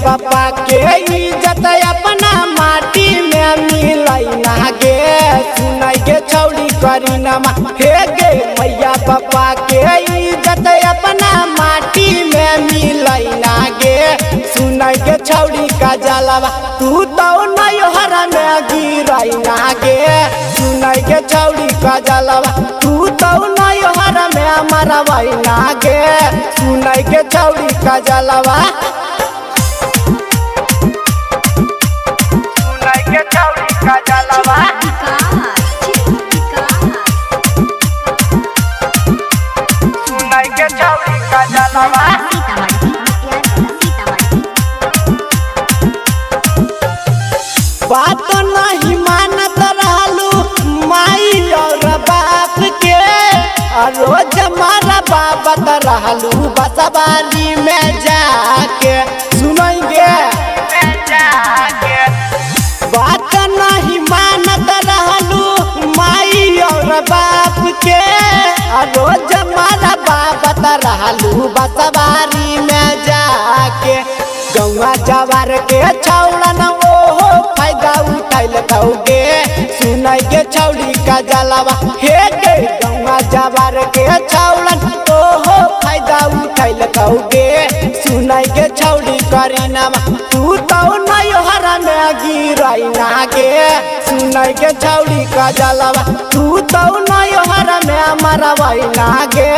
पापा के इज्जत अपना माटी में मिलाई ना गे। सुनाई गे छौड़ी करी नमा हे गे मैया पापा के इज्जत अपना माटी में मिलाई ना गे। सुनाई गे छौड़ी का जलवा तू तो नैहर में गिराई ना गे। सुनाई गे छौड़ी का जलवा तू तो नैहर में मरवाई ना गे। सुनाई गे छौड़ी का जलवा बात नहीं मानत रहलू माई और बाप के। रोज मारा बाबत रहलू बसवारी में जाके। सुनेंगे बात नहीं मानत रहलू माई और बाप के। रोज मारा बाबत रहलू बसवारी में जाके। गौवा जवार के छौड़न ओहो फायदा उठैल कौगे। सुनाई गे छौड़ी का जलवा हे गे गौवा जवार के छौड़न ओहो फायदा उठैल कौगे। सुनाई गे छौड़ी करी नमा तू तो नैहर में गिराई ना गे। सुनाई गे छौड़ी का जलवा तू तो नैहर में मरवाई ना गे।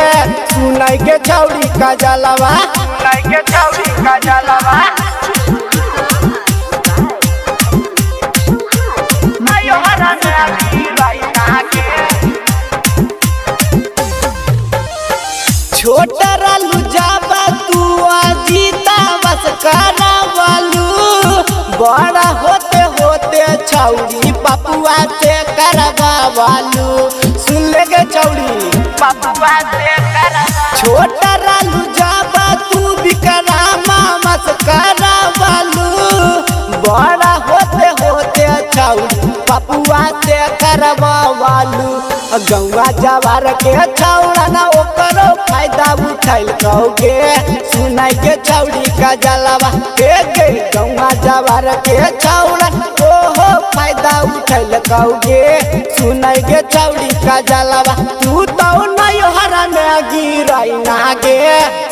सुनाई गे छौड़ी का जलवा छोटा रहलू जाबा तू जीता बस करवालू। बड़ा होते होते छौड़ी पपुआ से करवालू। सुन ले गे छौड़ी पपुआ से छोटा रहलू जाबा तू बिकरामा बस करवालू। बड़ा होते होते छौड़ी पपुआ से करवालू। गौवा जवार के छौड़न ओकरो फायदा उठैल कौगे। सुनाई गे छौड़ी का जलवा हे गे गौवा जवार के छौड़न ओहो फायदा उठैल कौगे। सुनाई गे छौड़ी का जलवा तू तो नैहर में गिराई ना गे।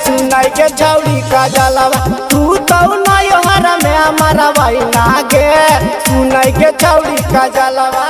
सुनाई गे छौड़ी का जलवा तू तो नैहर में मरवाई ना गे। सुनाई गे छौड़ी का जलवा।